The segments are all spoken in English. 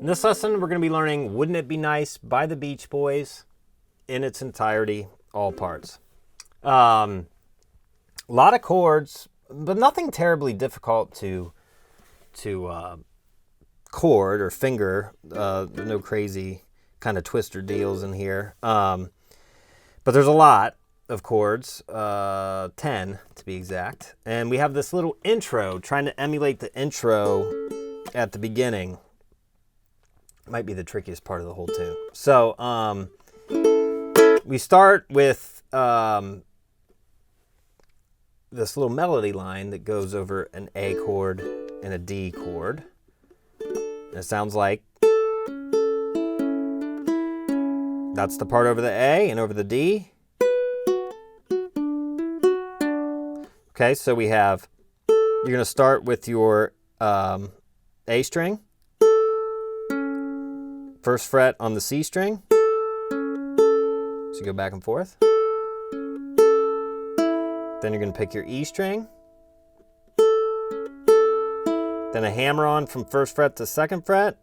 In this lesson, we're going to be learning Wouldn't It Be Nice by the Beach Boys in its entirety, all parts. A lot of chords, but nothing terribly difficult to chord or finger. No crazy kind of twister deals in here. But there's a lot of chords, 10 to be exact. And we have this little intro, trying to emulate the intro at the beginning. Might be the trickiest part of the whole tune. So we start with this little melody line that goes over an A chord and a D chord. And it sounds like that's the part over the A and over the D. Okay, so we have, you're going to start with your A string. First fret on the C string. So you go back and forth. Then you're going to pick your E string. Then a hammer on from first fret to second fret.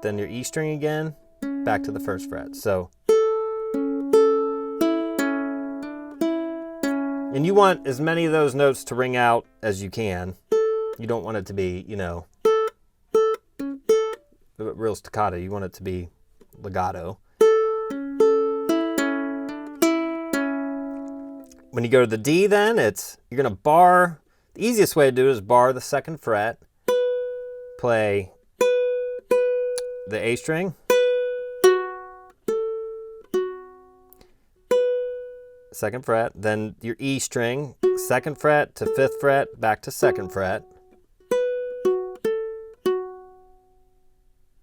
Then your E string again, back to the first fret. So, and you want as many of those notes to ring out as you can. You don't want it to be, real staccato. You want it to be legato. When you go to the D, then you're going to bar. The easiest way to do it is bar the second fret, play the A string, second fret, then your E string, second fret to fifth fret, back to second fret.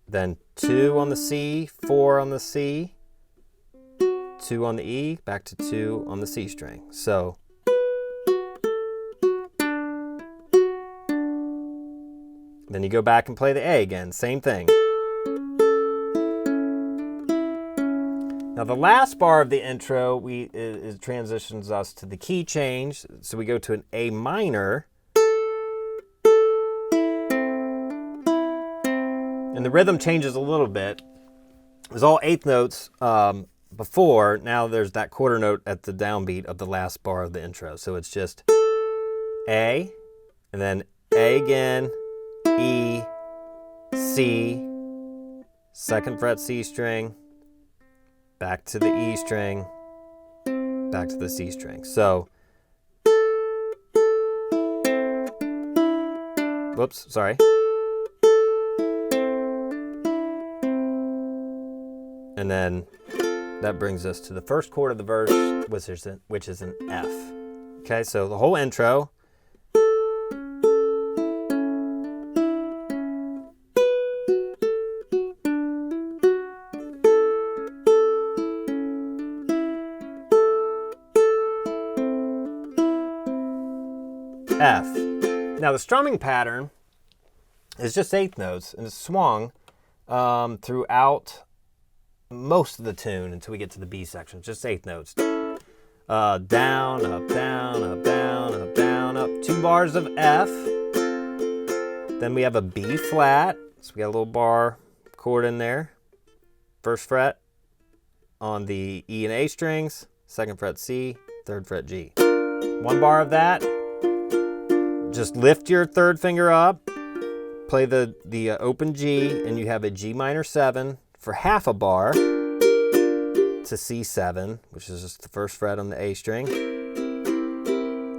Then 2 on the C, 4 on the C, 2 on the E, back to 2 on the C string. So then you go back and play the A again, same thing. Now the last bar of the intro it transitions us to the key change. So we go to an A minor. And the rhythm changes a little bit. It was all eighth notes before. Now there's that quarter note at the downbeat of the last bar of the intro. So it's just A, and then A again, E, C, second fret C string, back to the E string, back to the C string. So, whoops, sorry. And then that brings us to the first chord of the verse, which is an F. Okay, so the whole intro. F. Now the strumming pattern is just eighth notes, and it's swung throughout most of the tune until we get to the B section. Just eighth notes. Down, up, down, up, down, up, down, up. 2 bars of F. Then we have a B flat. So we got a little bar chord in there. First fret on the E and A strings. Second fret C. Third fret G. 1 bar of that. Just lift your third finger up. Play the open G, and you have a G minor 7 for half a bar to C7, which is just the first fret on the A string.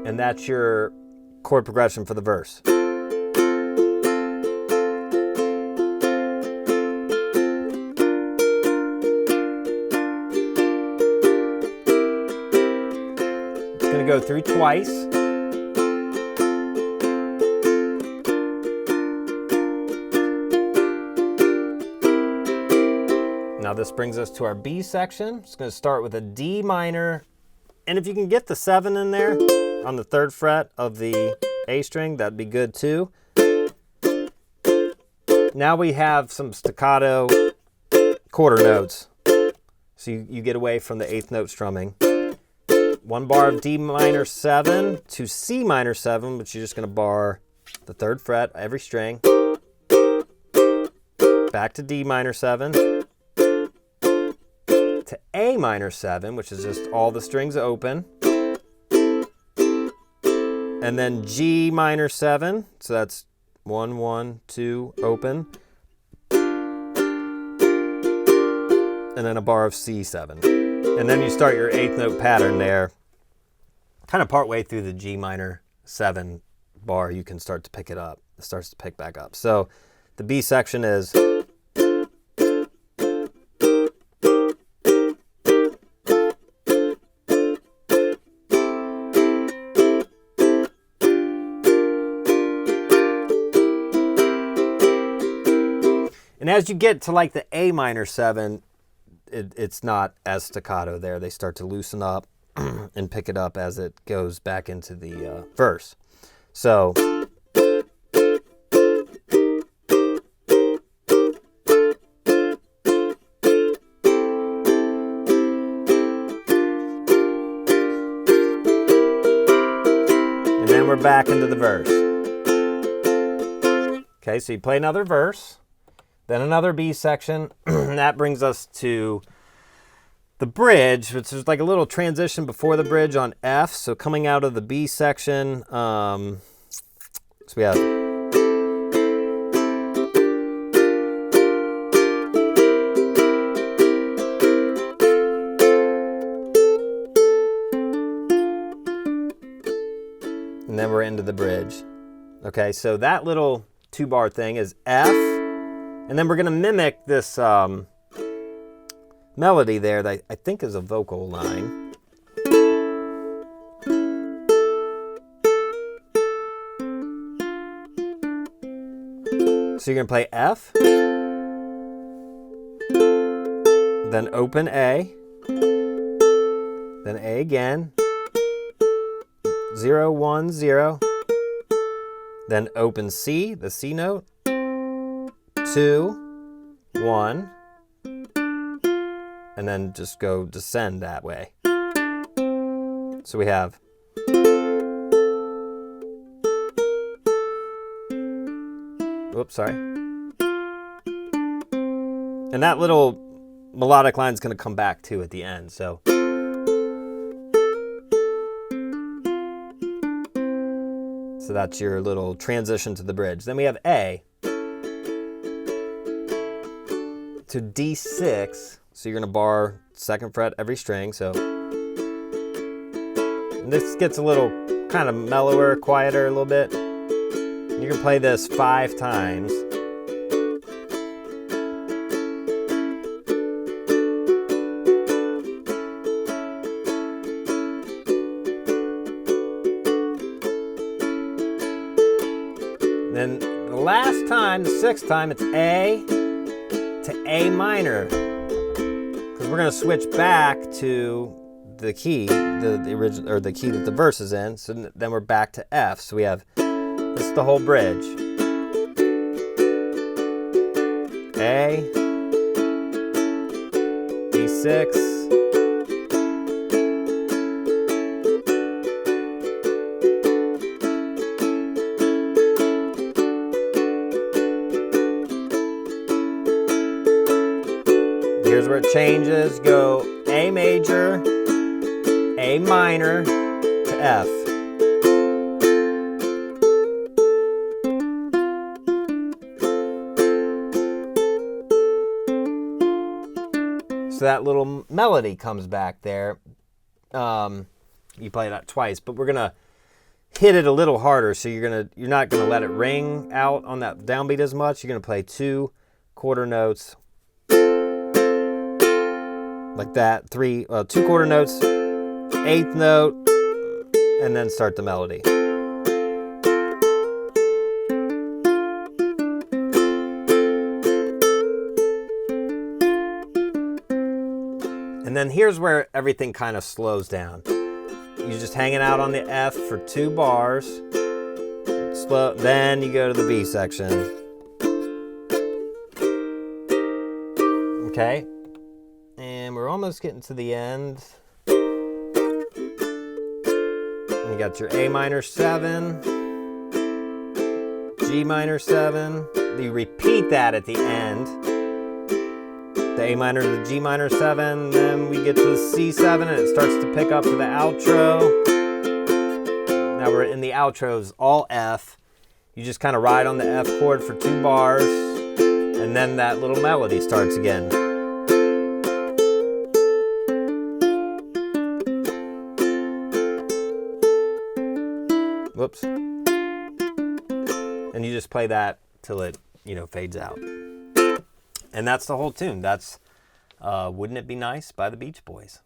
And that's your chord progression for the verse. It's going to go through twice. Now this brings us to our B section. It's going to start with a D minor. And if you can get the 7 in there on the third fret of the A string, that'd be good too. Now we have some staccato quarter notes. So you get away from the eighth note strumming. 1 bar of D minor 7 to C minor 7, which you're just going to bar the third fret every string. back to D minor 7, to A minor 7, which is just all the strings open, and then G minor 7, so that's 1, 1, 2, open, and then a bar of C7. And then you start your 8th note pattern there. Kind of partway through the G minor 7 bar, you can start to pick it up. It starts to pick back up. So the B section is... And as you get to like the A minor 7, it's not as staccato there. They start to loosen up and pick it up as it goes back into the verse. So... and then we're back into the verse. Okay, so you play another verse. Then another B section, and that brings us to the bridge, which is like a little transition before the bridge on F. So coming out of the B section, so we have... and then we're into the bridge. Okay, so that little 2-bar thing is F. And then we're going to mimic this melody there that I think is a vocal line. So you're going to play F, then open A, then A again, 0, 1, 0, then open C, the C note, 2, 1, and then just go descend that way. So we have... Oops, sorry. And that little melodic line is going to come back too at the end. So that's your little transition to the bridge. Then we have A to D6, so you're going to bar 2nd fret every string. So and this gets a little kind of mellower, quieter a little bit. You can play this 5 times. Then the last time, the 6th time, it's A to A minor, because we're going to switch back to the key, the original, or the key that the verse is in. So then we're back to F. So we have, this is the whole bridge. A, D6, here's where it changes. Go A major, A minor to F. So that little melody comes back there. You play that twice, but we're gonna hit it a little harder. So you're not gonna let it ring out on that downbeat as much. You're gonna play 2 quarter notes like that. 2 quarter notes, 8th note, and then start the melody. And then here's where everything kind of slows down. You're just hanging out on the F for 2 bars. Slow, then you go to the B section. Okay. And we're almost getting to the end. And you got your A minor 7, G minor 7, you repeat that at the end. The A minor to the G minor 7, then we get to the C7 and it starts to pick up to the outro. Now we're in the outros, all F. You just kind of ride on the F chord for 2 bars, and then that little melody starts again. Whoops. And you just play that till it, fades out. And that's the whole tune. That's Wouldn't It Be Nice by the Beach Boys.